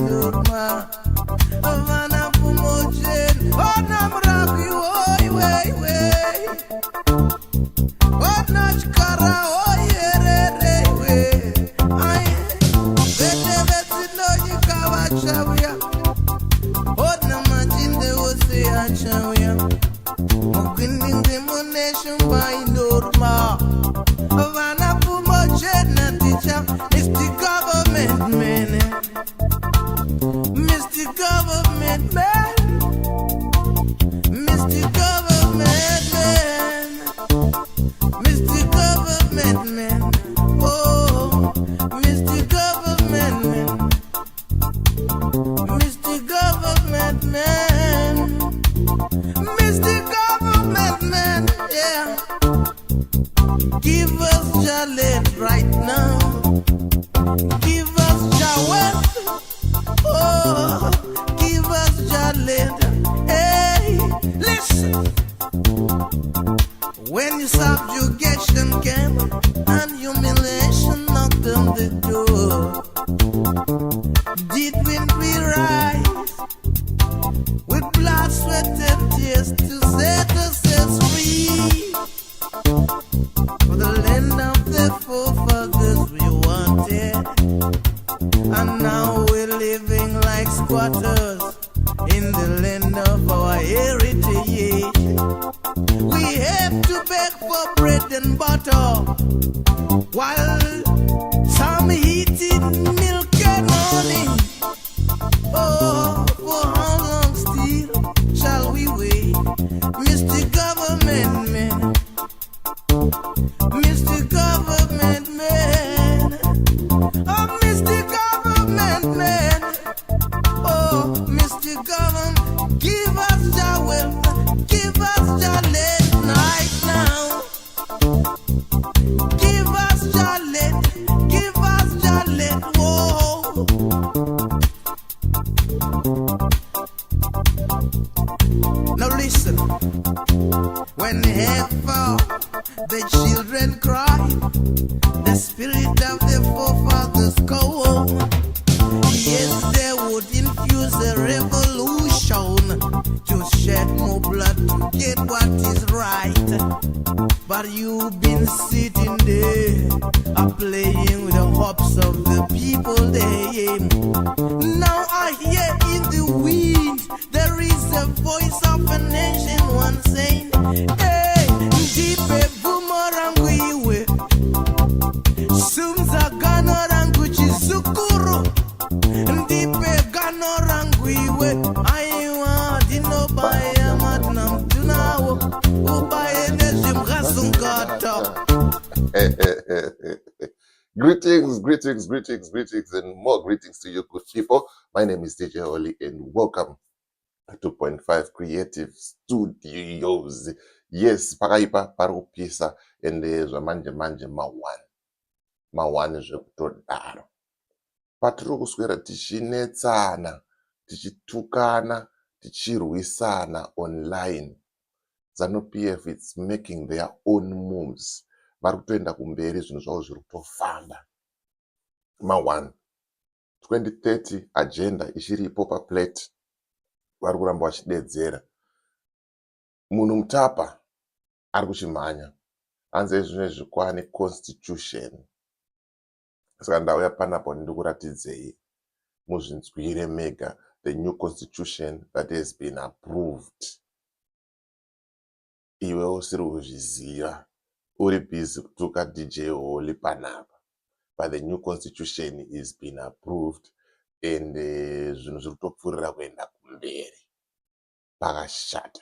Durma, Havana Pumochen, oh Namraki, way, oh Nachkara, oh Yere, I Venevetino Yikawa Chavia, oh Namajinde Osea Chavia, Mokinin Demonation by Durma, Havana Pumochen, and teacher, it's the government man. Mr. Government Man, Mr. Government Man, Mr. Government Man, oh, Mr. Government Man, Mr. Government Man, Mr. Government Man, yeah. Give us your land right now, give us your wealth. Oh, give us your land. Hey, listen. When your subjugation came and humiliation knocked on the door, did we rise with blood, sweat, and tears to set ourselves free? For the land of the forefathers we wanted, and now we're living like squatters in the land of our heritage. We have to beg for bread and butter, while some eating milk and honey. Oh, for how long still shall we wait, Mr. Government Man, Mr. Government Man, oh, Mr. Government Man, oh, Mr. Government, give us your wealth, give us your land right now. Give us your land, give us your land, whoa. Now listen, when ever the children cry, the spirit of the forefathers go home. Yes, they would infuse a revolution to shed more blood to get what is right. But you've been sitting there, playing with the hopes of the people there. Now I hear in the wind there is a voice of a nation, one saying, hey, Ndipe Bumorangu iwe Sumza Gano Rangu Chizukuru Ndipe Gano Rangu iwe Aiwa Dino Baya Matnam Tunawo Ubaye Nejim Gasungata. Greetings, and more greetings to you, good people. My name is DJ Oli, and welcome to 2.5 Creative Studios. Yes, paraipa parupisa ende manje mawani zvekutodaro. Patiri kuswera tichinetsana, tichitukana, tichirwisana online. ZANU-PF is making their own moves. Vari kutoenda kumberi, zvinhu zvavo zviri kutofamba. Mawani 2030 agenda ichiripo paplate. Vari kuramba vachidedzera. Munhu Mutapa ari kuchimhanya. Hanze zvine zvikwani constitution. Saka ndauya panapo ndikuratidzei muzvinzwire mega the new constitution that has been approved. Iwe usiri kuzviziva, uri busy kutuka DJ Oli panapa. But the new constitution is been approved, and zvinhu zviri kutopfuurira kuenda kumberi. Pakashata.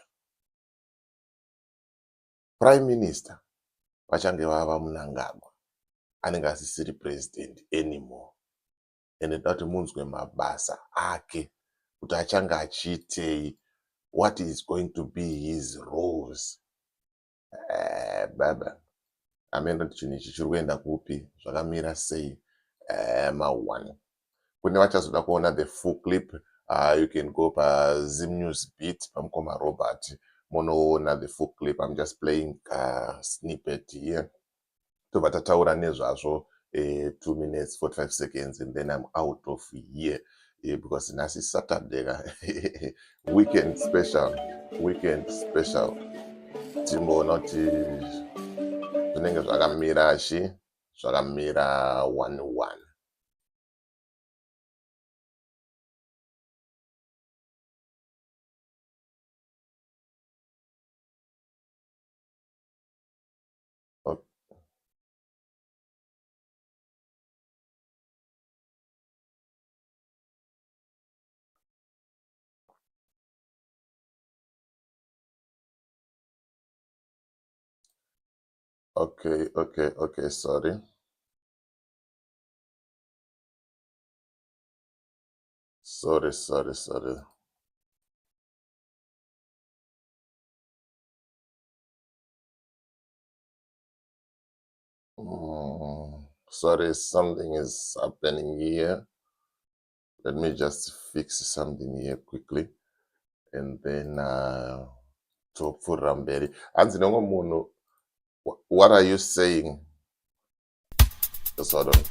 Prime Minister vachange vava Mnangagwa anenge asisiri president anymore. Enoda kuti munzwe mabasa ake kuti achange achiitei, what is going to be his roles. Baba amenda kuti chinhu ichi chiri kuenda kupi, zvakamira sei. Mawani kune vachazoda kuona the full clip, you can go pa Zim News Beat pamukoma Robert munoona the full clip. I'm just playing a snippet here. Tobva tataura nezvazvo 2 minutes 45 seconds and then I'm out of here. because nasi Saturday weekend special timboona kuti zvinenge zvakamira zvakamira 1-1. Okay, sorry. Sorry, something is happening here. Let me just fix something here quickly, and then topfuurira mberi. Hanzi nomwe munhu, what are you saying? Just hold on.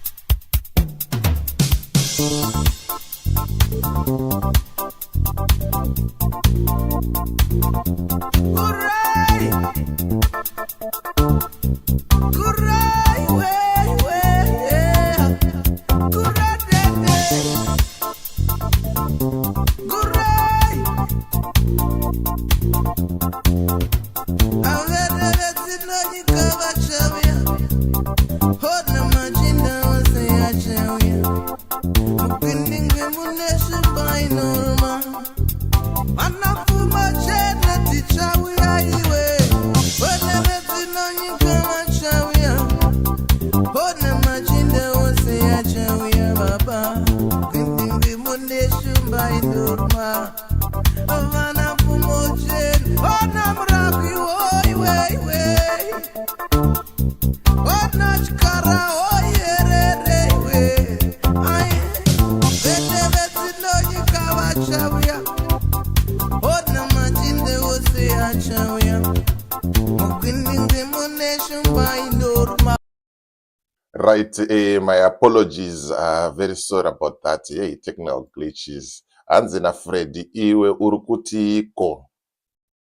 Right, my apologies. Very sorry about that. Hey, technical glitches. Hanzi na Freddy, iwe urikutiko.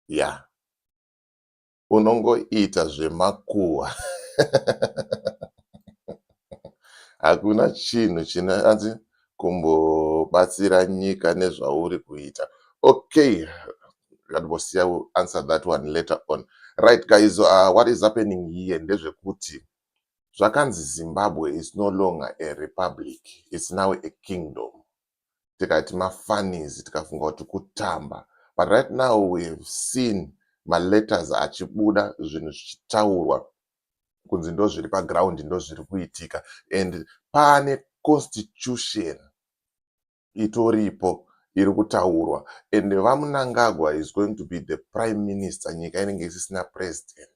Yeah. Unongoita zvemakuwa. Hakuna chinhu hanzi kumbobatsira nyika nezvauri kuita. Okay. I will answer that one later on. Right, guys, what is happening here? Ndezvekuti zvakanzi Zimbabwe is no longer a republic. It's now a kingdom. Tikati mafanis, tikafunga kuti kutamba. But right now we've seen my letters achibuda zvinhu zvichitaurwa kunzi ndo zviri paground ndo zviri kuitika, and pane constitution itoripo iri kutaurwa, and Vamunangagwa is going to be the prime minister. Nyika inenge isisina president.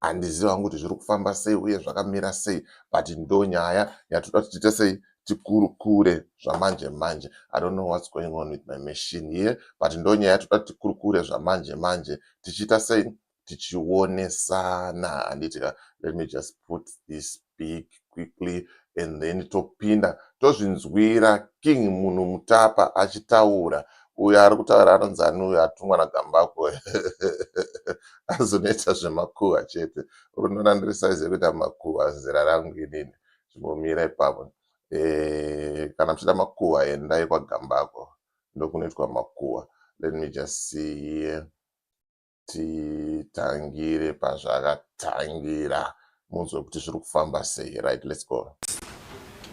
Handiziva kuti zviri kufamba sei uye zvakamira sei, but ndo nyaya yatoda kuti tiite sei tikurukure zvamanje manje. I don't know what's going on with my machine here, but ndo nyaya yatoda tikurukure zvamanje manje tichiita sei tichionesana. Anditika, let me just put this big quickly, and then topinda tozvinzwira King Munhu Mutapa achitaura. Uyo ari kutaura anonzani uyo atumwa naGambako azonoita zvemakuhwa chete. Unoona ndiri saizi yekuita makuhwa, zera rangu inini zvimomira ipapo. Kana muchida makuhwa endai kwaGambako, ndokunoitwa makuhwa. Let me just see here. Titangire pazvakatangira munzwe kuti zviri kufamba sei. Right, let's go.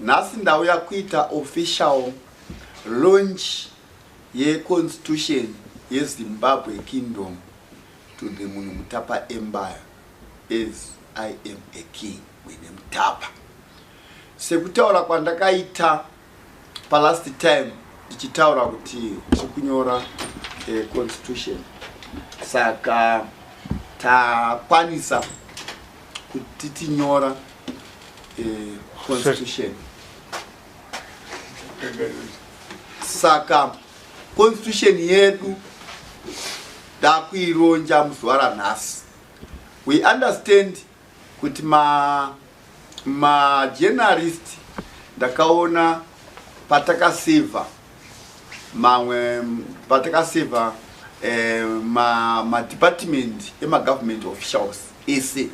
Nhasi ndauya kuita official launch ye-constitution ye-Zimbabwe Kingdom to the Munhu Mutapa Empire, as I am a king Mwene Mutapa. Sekutaura kwandakaita last time ndichitaura kuti chikunyora constitution, saka takwanisa kuti tinyora constitution. Saka constitution yedu ndakuironja muzuva ranhasi. We understand kuti ma journalist ndakaona patakaseva mamwe patakasevha madepartment emagovernment officials ese.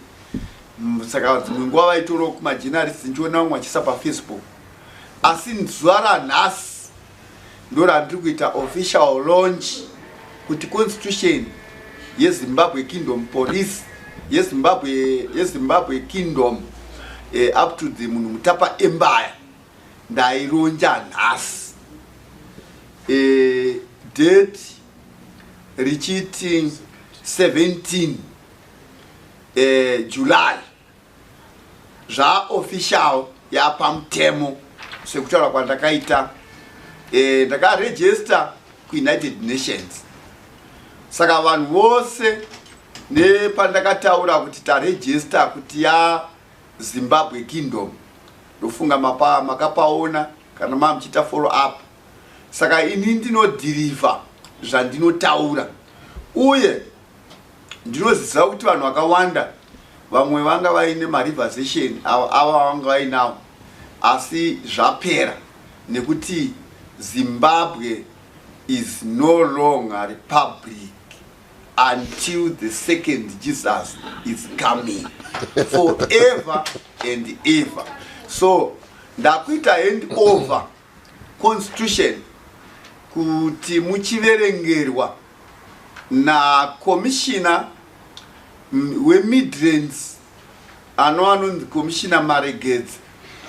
Saka dzimwe nguva vaitoro kumajournalists ndichiona umwe achisa pafacebook, asi zuva ranhasi ndo randiri kuita official launch kuti constitution yeZimbabwe Kingdom Police yeZimbabwe Kingdom up to the munhu Mutapa Empire ndaironja nhasi. Date richiti 17 July official yapamutemo sekutaura kwandakaita. Ndakaregister kuUnited Nations. Saka vanhu vose nepandakataura kuti taregister kuti Zimbabwe Kingdom, ndofunga makapaona kana mamuchita follow up. Saka ini ndinodhiriva zvandinotaura, uye ndinoziva kuti vanhu vakawanda vamwe vanga vaine marivazation ava vanga vainawo, asi zvapera nekuti Zimbabwe is no longer a republic until the second Jesus is coming forever and ever. So ndakuita hand over constitution kuti muchiverengerwa na commissioner weMidlands anonzi commissioner Maregedzi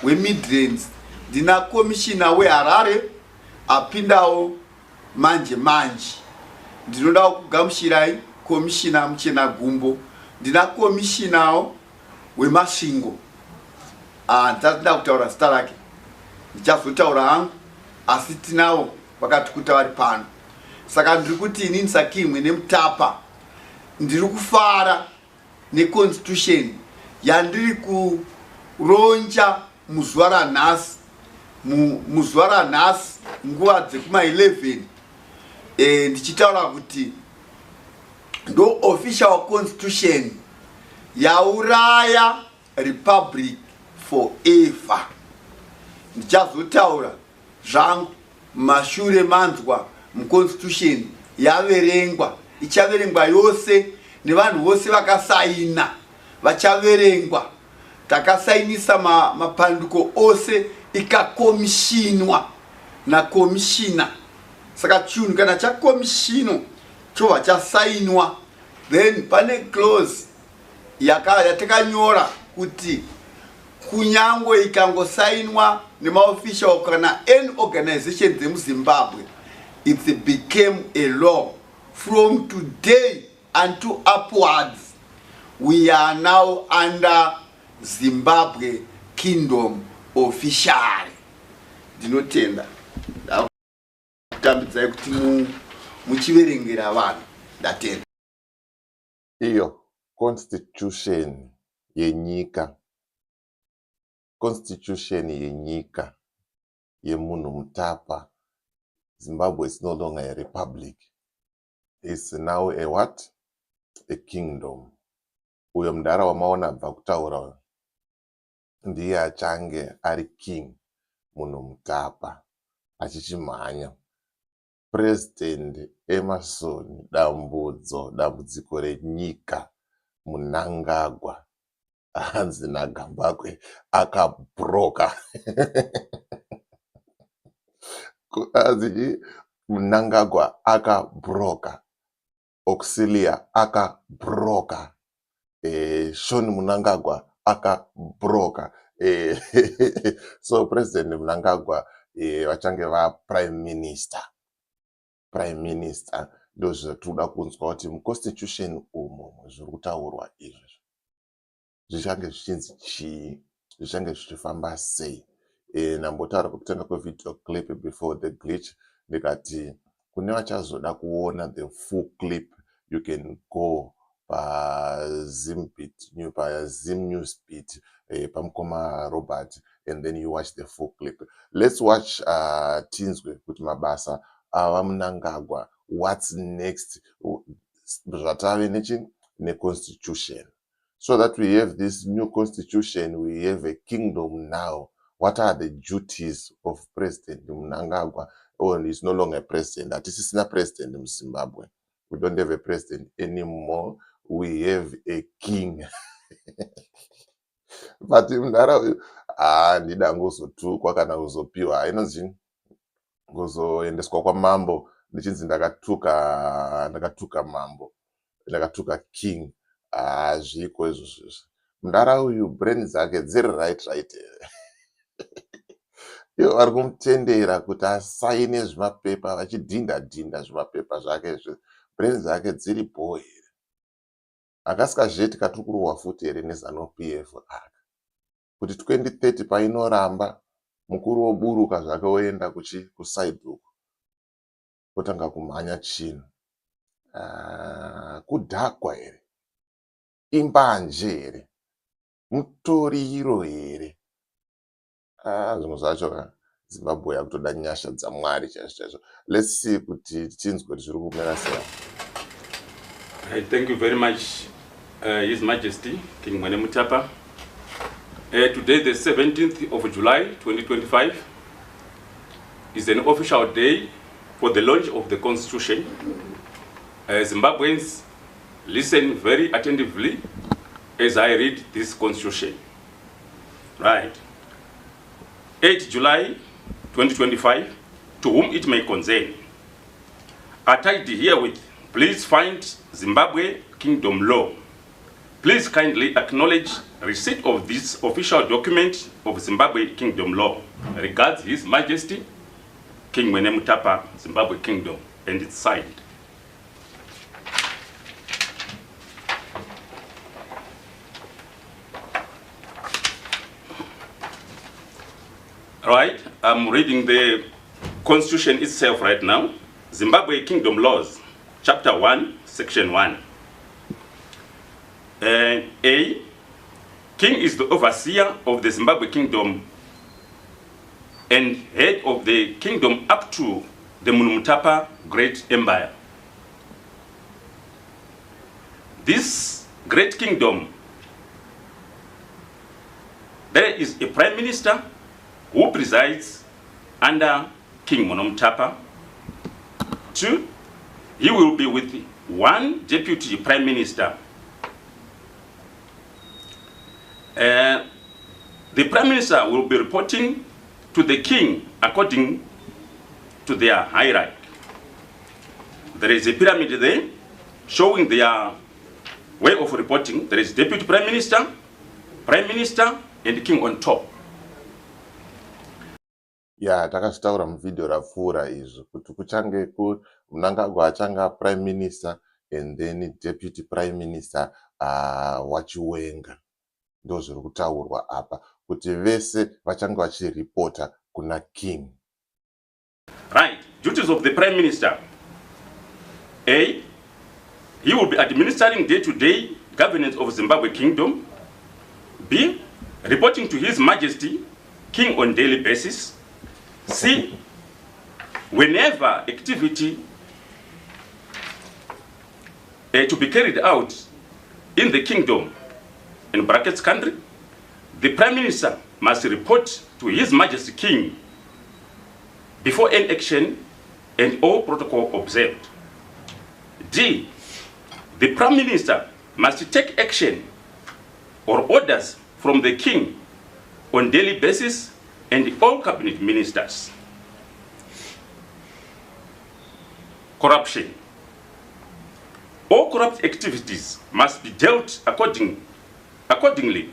weMidlands, ndina commissioner weHarare apindawo manje, ndinoda kugamushirai commissioner Muchena Gumbo, ndina commissioner weMasvingo. Ndasida kutaura zita rake, ndichazotaura hangu, asi tinawo vakatukuta vari pano. Saka ndiri kuti inini Sakimwe neMutapa ndiri kufara neconstitution yandiri kuronja muzuva ranhasi. Muzuva ranhasi nguva dzekuma11 ndichitaura kuti ndo official constitution yauraya republic forever. Ndichazotaura zvangu mashure manzwa muconstitution yaverengwa, ichaverengwa yose nevanhu vose vakasaina vachaverengwa. Takasainisa mapandiko ose ikakomishinwa na komishina. Saka chinhu kana chakomishino chobva chasainwa, then pane clause yatakanyora kuti kunyangwe ikangosainwa nemaofficial kana any organization dzemuZimbabwe, it became a law. From today until upwards, we are now under Zimbabwe Kingdom officially. Ndinotenda kutambidzai kuti muchiverengera vanhu, ndatenda. Iyo constitution yenyika yemunhu Mutapa. Zimbabwe is no longer a republic. It's now a what? A kingdom. Uyo mudara wamaona abva kutaura ndiye achange ari king munhu Mutapa achichimhanya. President Emerson dambudziko renyika Mnangagwa hanzi naGambakwe akabroka. Mnangagwa akabroka, Auxilia akabroka, Sean Mnangagwa akabroka. So President Mnangagwa vachange prime minister. Ndo zvatoda kunzwa kuti muconstitution umo zviri kutaurwa izvi zvichange zvichinzi chii, zvichange zvichifamba sei. Nambotaura kutanga kwevideo clip before the glitch ndikati kune vachazoda kuona the full clip, you can go Zim News Beat pamukoma Robert, and then you watch the full clip. Let's watch Tinzwe kuti mabasa ava Mnangagwa, what's next, zvatave neconstitution, so that we have this new constitution, we have a kingdom now what are the duties of President Mnangagwa? Oh, he's no longer president. That is not president in Zimbabwe. We don't have a president anymore. We have a king. But mnharaunda ndida ngozotukwa kana kuzopiwa inonzi ngozoendeswa kwamambo ndichinzi ndakatuka mambo, ndakatuka king. Zviko izvozvo mundara uyu brain dzake dziri right ivo vari kumutendera kuti asaine zvimapepa vachidhinda zvimapepa zvake brain dzake dziri boy here. Akasikazveti katiri kurohwa futi here neZANU-PF aka kuti 2030 painoramba mukuru woburuka zvake oenda kuside uku kutanga kumhanya chinhu. Kudhakwa here, imbanje here, mutoriro here. Zvimwe zvacho Zimbabwe yakutoda nyasha dzaMwari chaizvo. Let's see kuti chinzwe kuti zviri kumira sei. Thank you very much, His Majesty King Mwene Mutapa. Today, the 17th of July 2025, is an official day for the launch of the Constitution. Zimbabweans, listen very attentively as I read this Constitution. Right. 8 July 2025, to whom it may concern. Attached herewith, please find Zimbabwe Kingdom Law. Please kindly acknowledge receipt of this official document of Zimbabwe Kingdom Law. Regards His Majesty King Mwene Mutapa, Zimbabwe Kingdom, and it's signed. Right, I'm reading the Constitution itself right now. Zimbabwe Kingdom Laws, Chapter 1, Section 1. A. King is the overseer of the Zimbabwe Kingdom and head of the kingdom up to the Munumutapa Great Empire. This great kingdom, there is a prime minister who presides under King Munumutapa. 2. He will be with one deputy prime minister. The prime minister will be reporting to the king according to their hierarchy. There is a pyramid there showing their way of reporting. There is deputy prime minister, and the king on top. Takazvitaura muvidhio rapfuura izvo kuti kuchange Mnangagwa achanga prime minister and then deputy prime minister wachiwenga. Ndo zviri kutaurwa apa kuti vese vachange vachiripota kuna king. Right, duties of the prime minister. A. He will be administering day-to-day governance of Zimbabwe Kingdom. B. Reporting to His Majesty King on daily basis. C. Whenever activity to be carried out in the kingdom, in brackets country, the prime minister must report to His Majesty King before any action and all protocol observed. D. The prime minister must take action or orders from the king on daily basis and all cabinet ministers. Corruption. All corrupt activities must be dealt accordingly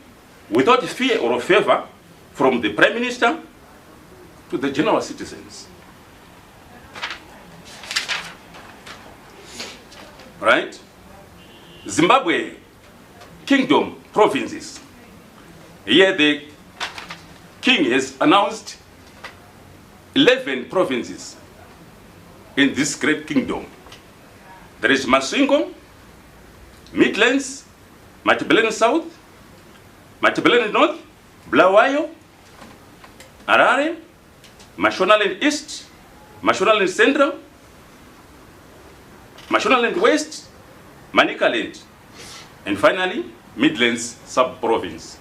without fear or favor from the prime minister to the general citizens. Right? Zimbabwe Kingdom provinces. Here the king has announced 11 provinces in this great kingdom. There is Masingo, Midlands, Matabeleland South, Matabeleland North, Bulawayo, Harare, Mashonaland East, Mashonaland Central, Mashonaland West, Manicaland, and finally, Midlands Sub-Province.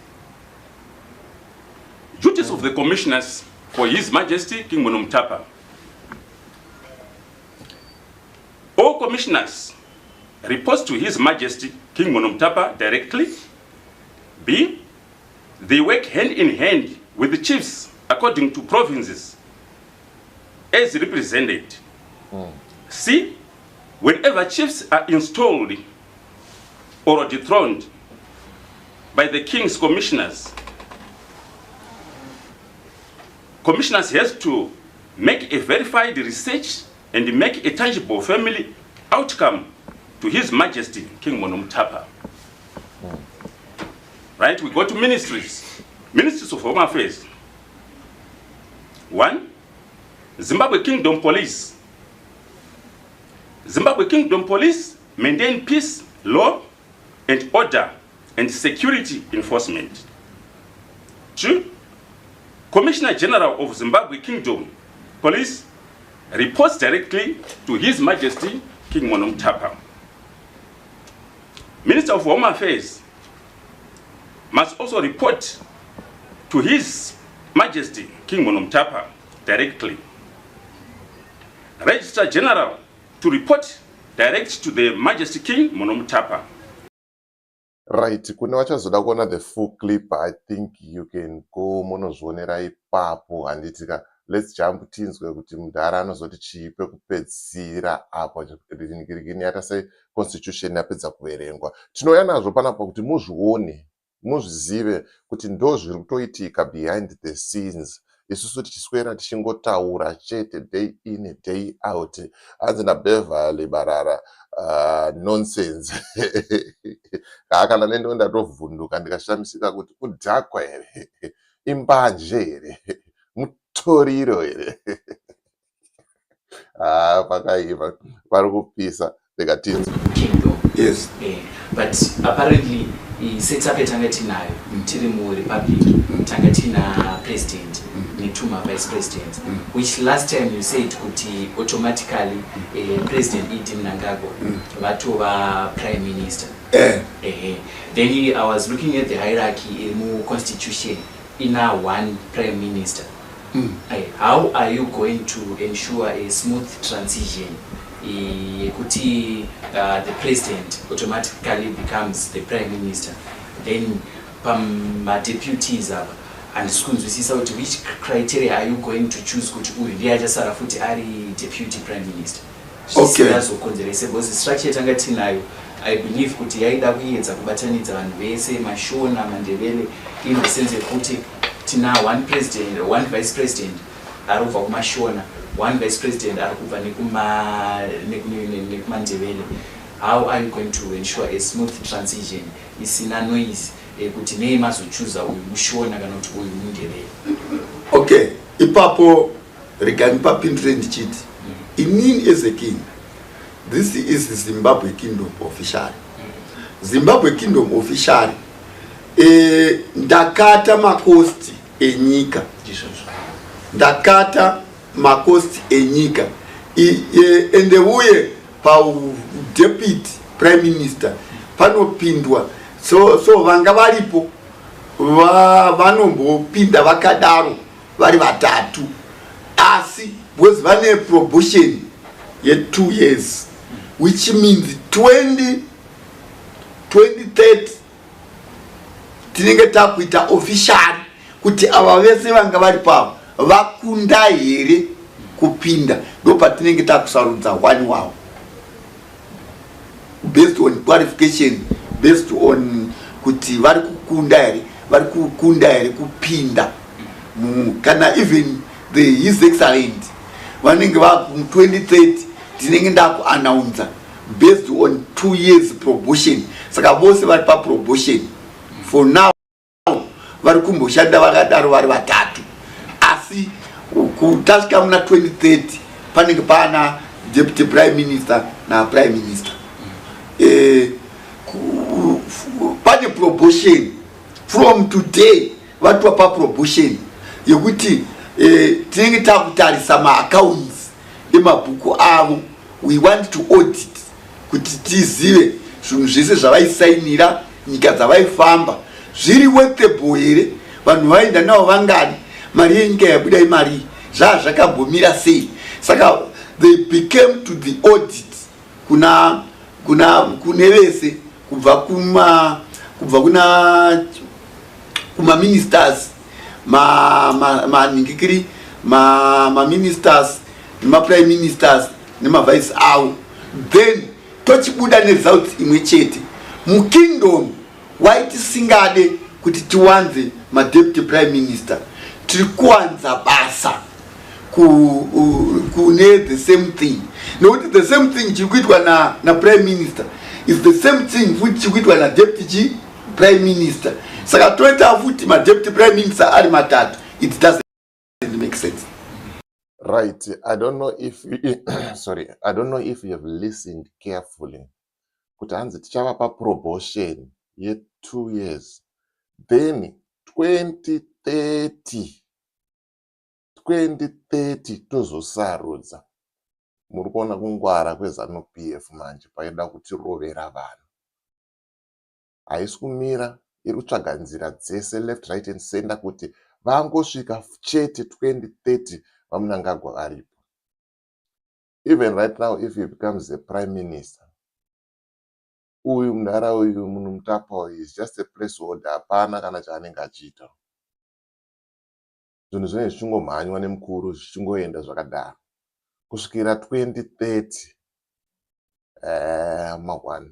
Duties of the commissioners for His Majesty King Monomotapa. All commissioners report to His Majesty King Monomotapa directly. B, they work hand in hand with the chiefs according to provinces as represented. C, whenever chiefs are installed or dethroned by the King's commissioners, commissioners have to make a verified research and make a tangible family outcome to His Majesty King Monomotapa. Right, we go to ministries. Ministries of Home Affairs. 1, Zimbabwe Kingdom Police. Zimbabwe Kingdom Police maintain peace, law, and order, and security enforcement. 2, Commissioner General of Zimbabwe Kingdom Police reports directly to His Majesty King Monomotapa. Minister of Home Affairs must also report to His Majesty King Monomotapa directly. Registrar General to report direct to the Majesty King Monomotapa. Right, kune vachazoda kuona the full clip, I think you can go monozvionera ipapo handitika. Let's jump tinzwe kuti mudhara anozoti chii pekupedzisira apo rinigirigini yatasai constitution yapedza kuverengwa. Tinouya nazvo panapa kuti muzvione, muzvizive kuti ndo zviri kutoitika behind the scenes. Isusu tichiswera tichingotaura chete day in day out. Hanzi naBeverly Barara nonsense. Kana nendo ndatovhunduka ndikashamisika kuti kudhakwa here, imbanje here, mutoriro here. Pakaiva pari kupisa ndikatinzwa. Yes. But apparently he sets up a Tangatina Mtirimu Republic, Tangatina president, Nituma vice president, which last time you said could automatically President Idi Mnangagwa, Vatova prime minister. Then I was looking at the hierarchy in constitution in our one prime minister. How are you going to ensure a smooth transition? The president automatically becomes the prime minister. Then my deputies are and schools we see out which criteria are you going to choose Sarafuti Ari deputy prime minister? Okay. Because the structure Tangatinayo, I believe kuti yaida kuedza kubatanidza vanhu vese Mashona Mandebele in the sense kuti tina one president, one vice president ari kubva kuMashona, one vice president ari kubva nekumandebele. How are you going to ensure a smooth transition isina noise kuti nei mazochuza uyu Mushona kana kuti uyu Mundebele? Okay, ipapo regarding papindre ndichiti inini as a king, this is the Zimbabwe Kingdom officially. Zimbabwe Kingdom officially ndakata makosti enyika, ndakata makosti enyika ende uye pa deputy prime minister panopindwa so vanga varipo vanombopinda vakadaro vari vatatu, asi because vane promotion ye 2 years, which means 2030 tinenge takuita official kuti ava vese vanga vari pavo vakunda here kupinda, ndo patinenge takusarudza one wavo based on qualification, based on kuti vari kukunda here kupinda kana even the His Excellent vanenge vaku 2030 tinenge ndakuannounce based on 2 years promotion. Saka vose vari pa promotion for now, vari kumboshanda vakadaro vari vatatu, asi kutasvika muna 2030 panenge pana deputy prime minister na prime minister. Pane promotion from today, vatwa pa promotion yekuti tinenge takutarisa ma-accounts emabhuku avo. We want to audit kuti tizive zvinhu zvese zvavaisainira, nyika dzavaifamba zviri worthable here vanhu vaenda navo vangani, mari yenyika yabuda imari zvakabvumira sei. Saka they became to the audit kune vese kubva kuma ministers manhingikiri ministers nema prime ministers nema vice avo. Then tochibuda neresults imwe chete. Mukingdom waitisingade kuti tiwanze deputy prime minister, tiri kuwanza basa kune the same thing. Nokuti the same thing chiri kuitwa na prime minister is the same thing futi chiri kuitwa na deputy prime minister. Saka toita futi deputy prime minister ari matatu, it doesn't make sense. Right. I don't know if I don't know if you have listened carefully. Kuti hanzi tichava promotion ye 2 years. Then 2030 tozosarudza. Muri kuona kungwara kwezanu PF manje paida kutirovera vanhu. Haisi kumira, iri kutsvaga nzira dzese left, right and center kuti vangosvika chete 2030 vamunangagwa varipo. Even right now, if he becomes the prime minister, uyu mundara uyu munhu mutapa is just a placeholder, hapana kana chaanenge achiita. Zvinhu zvinenge zvichingomhanywa nemukuru zvichingoenda zvakadaro kusvikira 2030.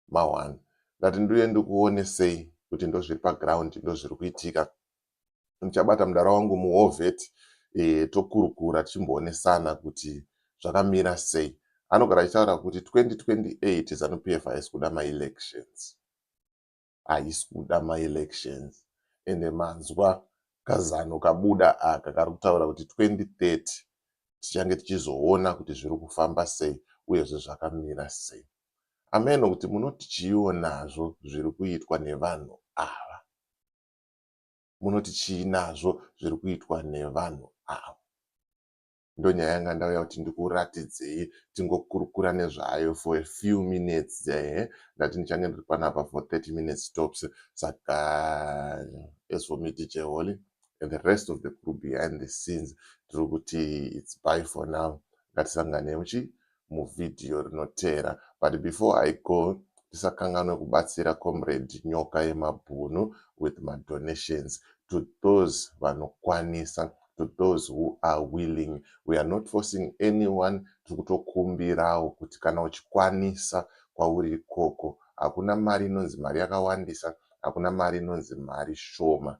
Mawani ngati ndiuye ndikuonesei kuti ndo zviri paground, ndo zviri kuitika. Ndichabata mudara wangu muhoveti tokurukura tichimboonesana kuti zvakamira sei. Anogara achitaura kuti 2028 ZANU-PF haisi kuda ma-elections. Haisi kuda ma-elections. Ende manzwa kazano kabuda aka kari kutaura kuti 2030 tichange tichizoona kuti zviri kufamba sei uyezve zvakamira sei. Ameno kuti munoti chionazvo zviri kuitwa nevanhu ava. Munoti chiinazvo zviri kuitwa nevanhu ava. Ndo nyaya yanga ndauya kuti ndikuratidzei tingokurukura nezvayo for a few minutes. Ndati ndichange ndiri panapa for 30 minutes tops. Saka as for me, DJ Holly and the rest of the crew behind the scenes, tiri kuti it's bye for now. Ngatisangane muvidhio rinotera. But before I go, tisakanganwe kubatsira comrade Nyoka Yemabhunu with my donations to those vanokwanisa, to those who are willing. We are not forcing anyone to kutokumbirawo kuti kana uchikwanisa kwauri ikoko. Hakuna mari inonzi mari yakawandisa, hakuna mari inonzi mari shoma.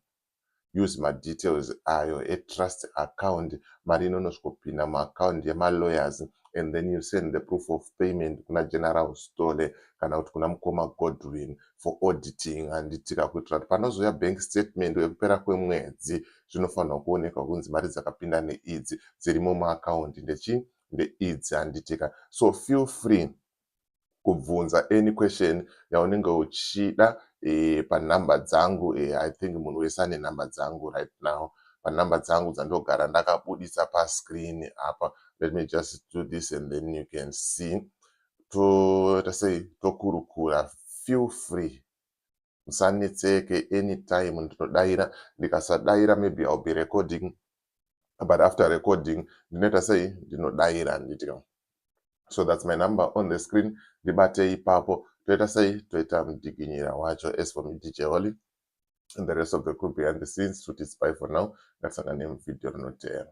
Use my details ayo a trust account. Mari inonosvopinda muaccount yema-lawyers, and then you send the proof of payment kuna General Stole kana kuti kuna Mukoma Godwin for auditing anditika kuitira kuti panozoya bank statement yekupera kwemwedzi zvinofanirwa kuoneka kunzi mari dzakapinda neidzi dzirimo muaccount ndeidzi anditika. So feel free kubvunza any question yaunenge uchida panhamba dzangu. I think munhu wese ane nhamba dzangu right now. Panhamba dzangu dzandogara ndakabudisa pascreen apa. Let me just do this and then you can see. Tokurukura. Feel free. Musanetseke anytime ndinodaira. Ndikasadaira maybe I'll be recording. But after recording, ndinodaira nditika. So that's my number on the screen. Dibate ipapo. Toita mdiginyira wacho. As for me, DJ Holly and the rest of the crew behind the scenes, to this bye for now. That's an video rinotera.